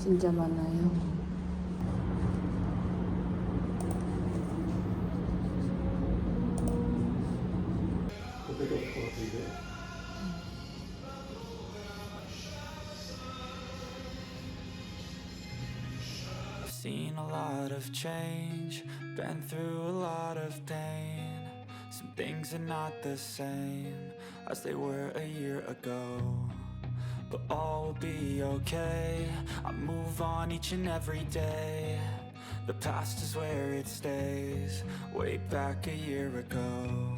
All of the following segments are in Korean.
진짜 많아요. Seen a lot of change, been through a lot of pain. Some things are not the same as they were a year ago, but all will be okay. I move on each and every day. The past is where it stays, way back a year ago.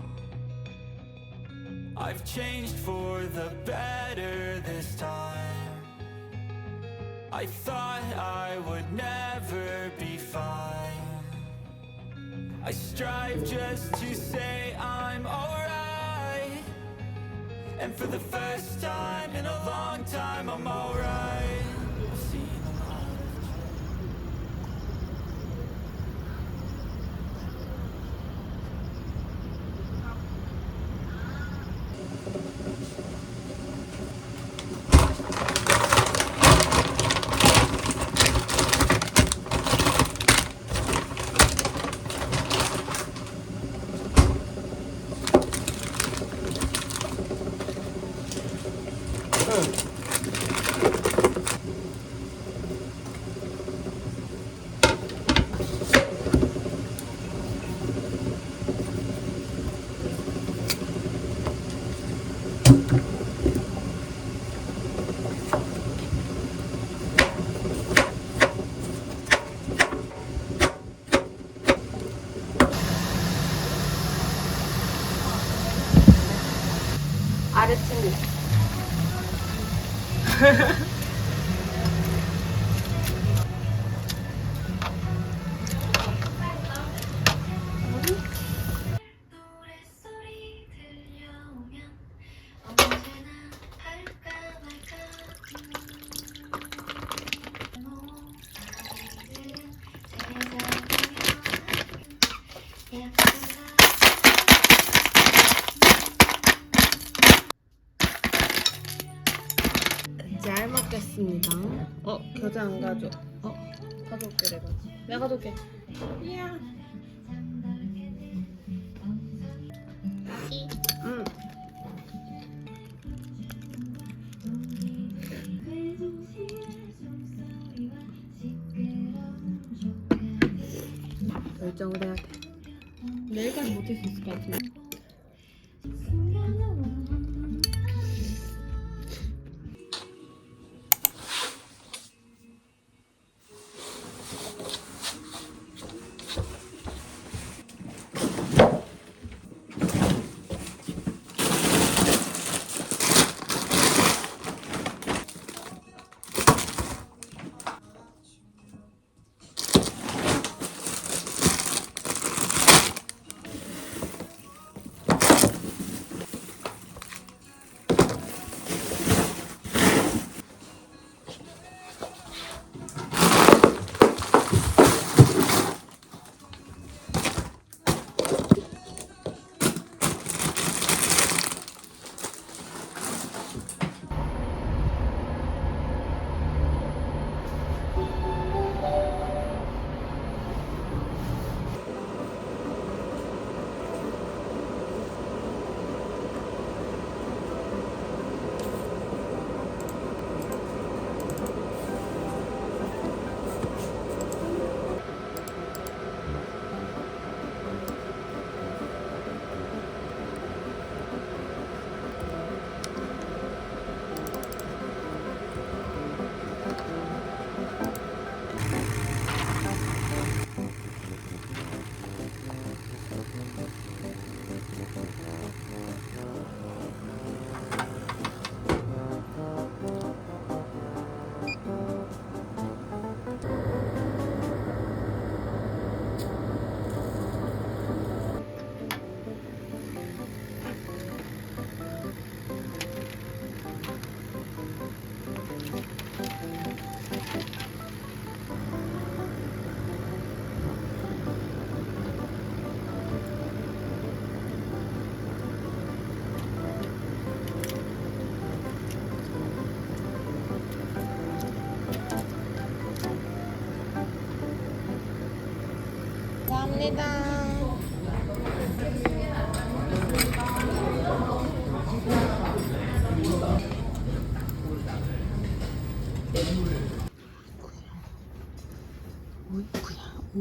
I've changed for the better this time. I thought I would never be fine. I strive just to say I'm alright, and for the first time in a long time I'm alright. I've seen a lot of 아래층. 잘 먹겠습니다. 겨자 안 가져. 가져올게 내가. 내가 가져올게. 이야. 응. 결정을 해야 돼. 내일까지 못할 수 있을 것 같은데.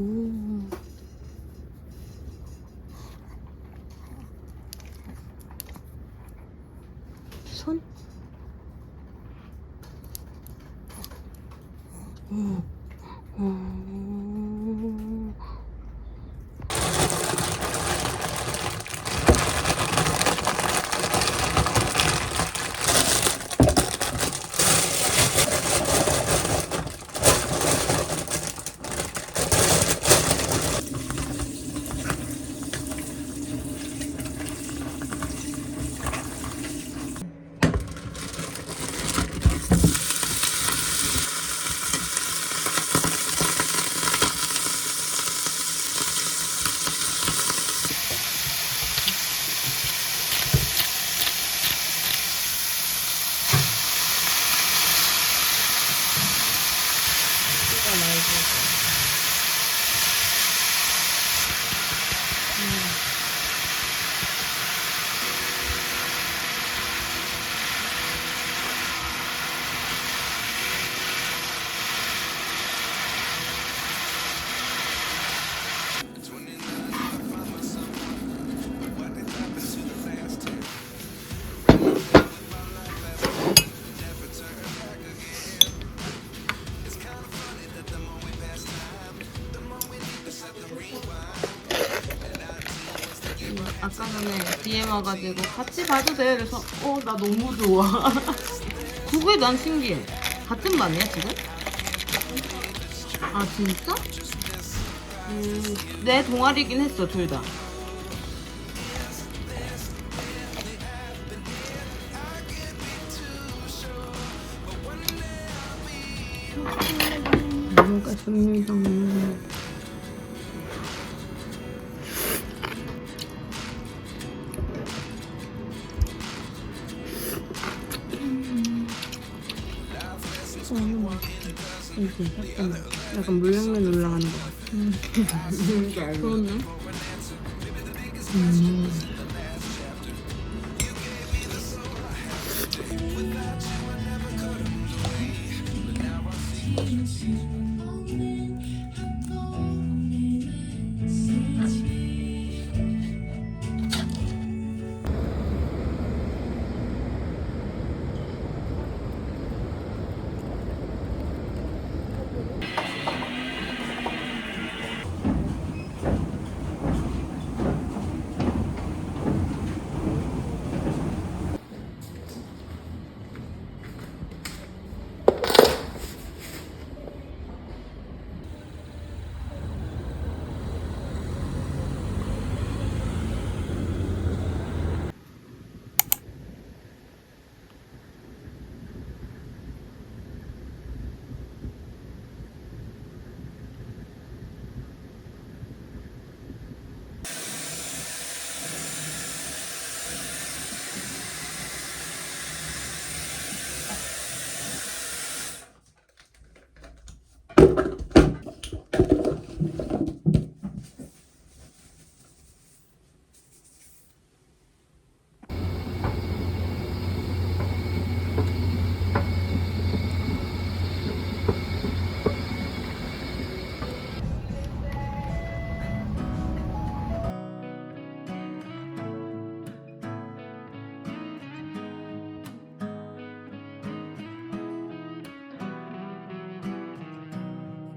오. 손? 오. 오. 아까 전에 DM 와가지고 같이 봐도 돼. 그래서 나 너무 좋아. 그게 난 신기해. 같은 반이야 지금? 아 진짜? 내 동아리긴 했어 둘 다. 먹겠습니다. 약간 물냉면 올라가는 것 같아. 그렇네.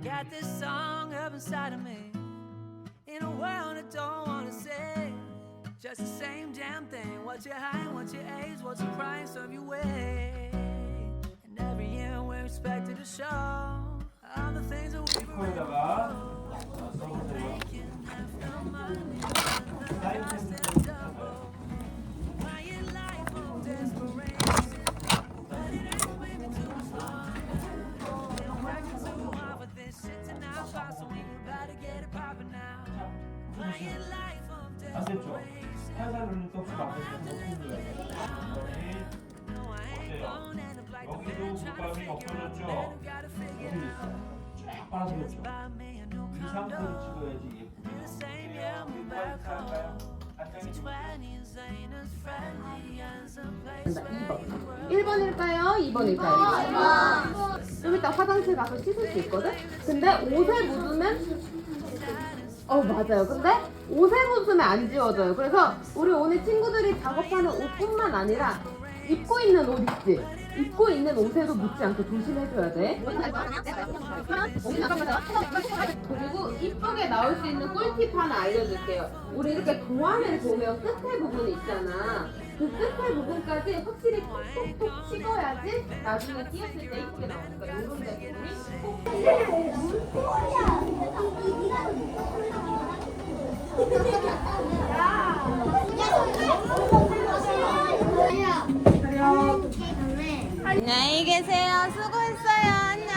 Got this song up inside of me, in a world I don't wanna say. Just the same damn thing. What's your height, what's your age, what's the price of your way? And every year we're expected to show all the things that we've already making half the money, but the cost is double. Buying life of desperation, but it ain't maybe too slow. Been working too hard for this shit to not pass, so we gotta get it poppin' now. Buying life of desperation. 화살은 또 앞에서 No, I ain't gon' end up like the 여기도 man trying to 국감이 figure out the 엎어졌죠? man who gotta figure 여기 it out. 쫙 빠졌죠? Buy me a new 이 상태로 condo. 찍어야지 In the same 예쁘게 year, move back home. 안장이 20s ain't as friendly as a place where you were. 1번일까요? 2번일까요? 2번. 좀 이따 화장실 가서 씻을 수 있거든? 근데 옷에 묻으면 맞아요. 근데 옷에 묻으면 안 지워져요. 그래서 우리 오늘 친구들이 작업하는 옷뿐만 아니라 입고 있는 옷 있지? 입고 있는 옷에도 묻지 않게 조심해줘야 돼. 그리고 이쁘게 나올 수 있는 꿀팁 하나 알려줄게요. 우리 이렇게 도안을 보면 끝에 부분이 있잖아. 그 끝에 부분까지 확실히 톡톡톡 찍어야지 나중에 띄었을 때 이쁘게 나오니까 이런 데 부분이 톡톡. 안녕히 계세요. 수고했어요. 안녕.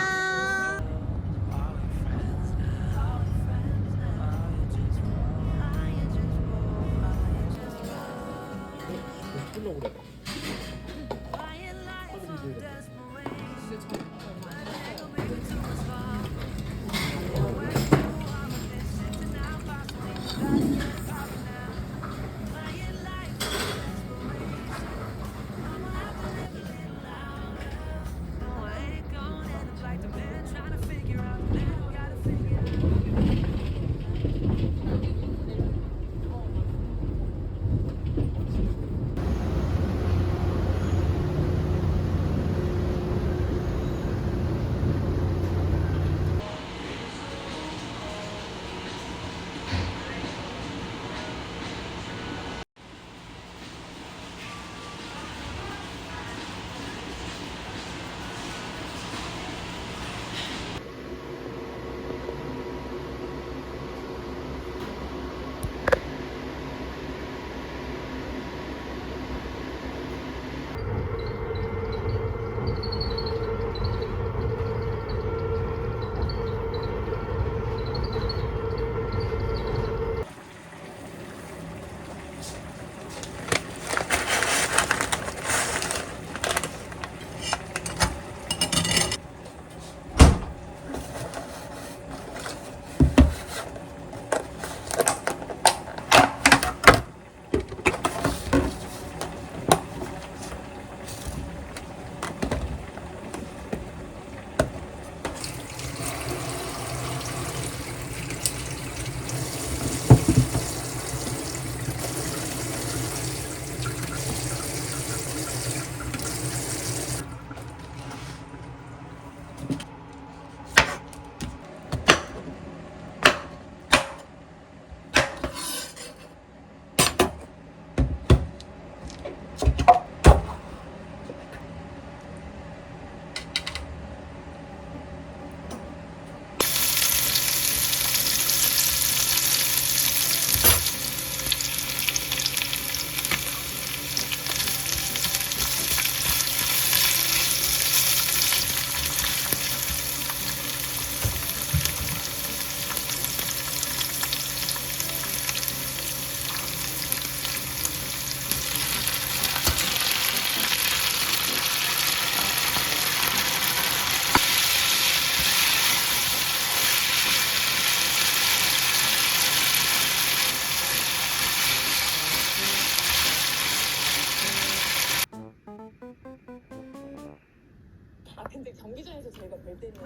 근데 경기장에서 저희가 뵐 때는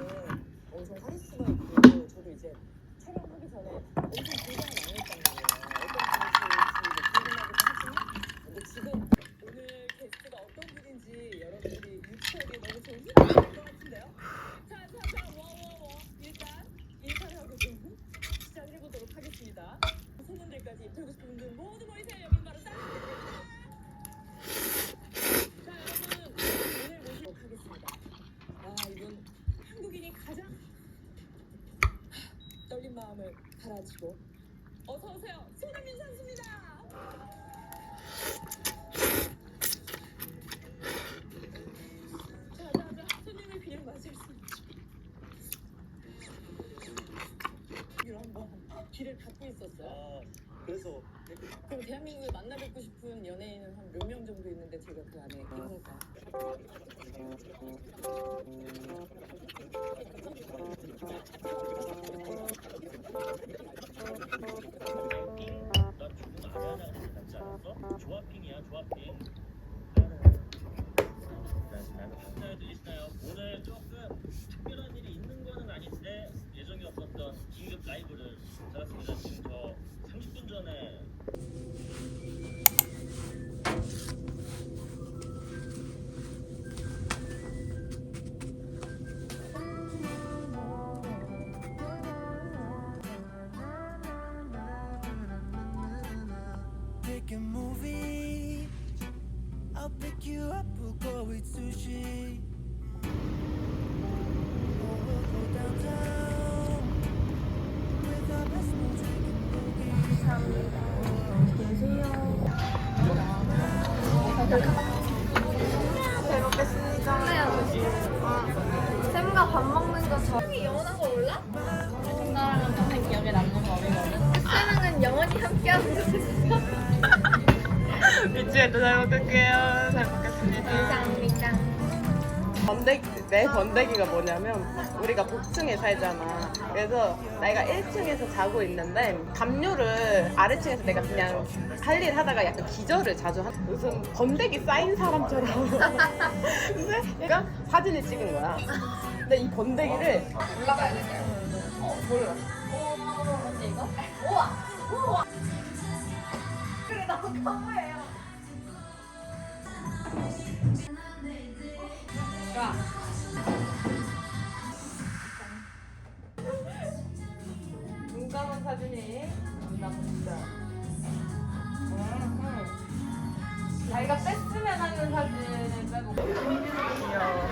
엄청 카리스마 있고 저도 이제 촬영하기 전에 엄청 긴장을 많이 했단 말이에요. 어떤 분이실지 궁금하기도 하지만 근데 지금 오늘 게스트가 어떤 분인지 여러분들이 유추하기에 너무 좋은 시간이 될 것 같은데요. 와와와 일단 인사를 하고 좀 시작을 해보도록 하겠습니다. 손님들까지 입히고 싶은 분들 모두 모이세요. 여기 바로 쌀입니다. 자 여러분 오늘 모시도록 하겠습니다. 이분 한국인이 가장 떨린 마음을 가라앉히고 어서 오세요. 손흥민 선수입니다. 자, 손님을 비를 맞을 수 있죠. 이걸 한번 귀를 닫고 있었어요. 그래서 그럼 대한민국에 만나 뵙고 싶은 연예인은 한 몇 명 정도 있는데 제가 그 안에 있을까요? 나 조금 아련하게 닮지 않았어? 조합핑이야 조합핑. 박사여 들리시나요? 오늘 조금 특별한 일이 있는 거는 아닌데 예정이 없었던 긴급 라이브를 잡았습니다. 지금 저 30분 전에 Pick a movie. I'll pick you up. We'll go eat sushi. Or we'll go downtown with our best friends drinking boogie. 잘 먹겠습니다. 쌤과 밥 먹는 거 저. 쌤이 영원한 거 몰라? 나랑은 평생 기억에 남는 법이거든. 쌤은 영원히 함께하는 거 있어. 미치겠다. 잘 먹을게요. 잘 먹겠습니다. 감사합니다. 내 번데기가 뭐냐면 우리가 복층에 살잖아. 그래서 내가 1층에서 자고 있는데 담요를 아래층에서 내가 그냥 할 일 하다가 약간 기절을 자주 하. 무슨 번데기 쌓인 사람처럼. 근데 얘가 사진을 찍은 거야. 근데 이 번데기를 올라가야 돼. 몰라. 언니 이거? 우와! 우와! 그래 너무 커보여요. 자, 눈 감은 사진이 나옵니다. 자기가 뺐으면 하는 사진을 빼고 귀여워.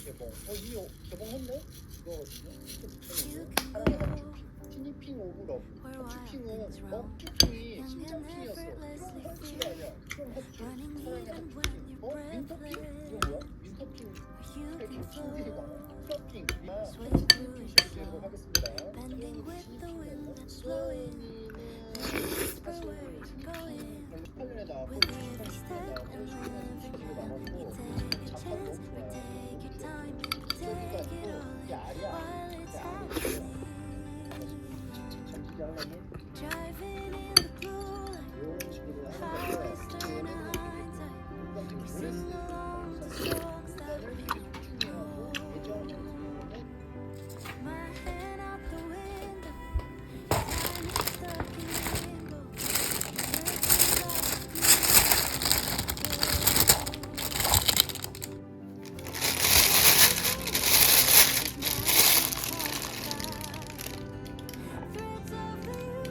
개봉. 이거 개봉했네? 이거거든요. 티니핑 오브럽. 티핑은 티핑이 심장핑이었어. 핑이 아니야. 민터핑? 이거 뭐야? 민터핑. 패킹 핑이 많아. 플러핑. 티니핑 시작하도록 하겠습니다. 수원이는 사실 8년에 나왔고 2018년에 나왔고 10년에 지기로 나왔고 작가도 너무 좋아요. 소리가 있고 이게 알이야. 이게 알이 잠기게 하려면 이런 식으로 하는 건데 뭔가 좀 오래 쓰는 공간을 되게 집중하고 예정을 잘 쓰는데 Threads of the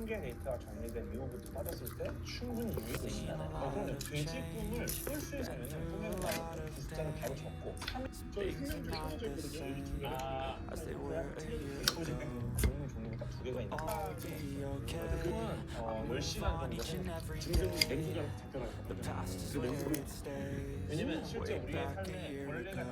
통계 데이터가 정리된 이후부터 따졌을 때 충분히 유의되시잖아요. 그러면 돼지 꿈을 꿀 수 있으면 꿈에는 나는 숫자는 바로 적고 저희 생명 중에 하나져 있거든요. 여기 두 개가. 공문 종류가 딱 두 개가 있는데 꿈은 10시간 정도 증명 냉수가 작전을 했거든요. 그 냉수를 왜냐면 실제 우리의 삶에 벌레가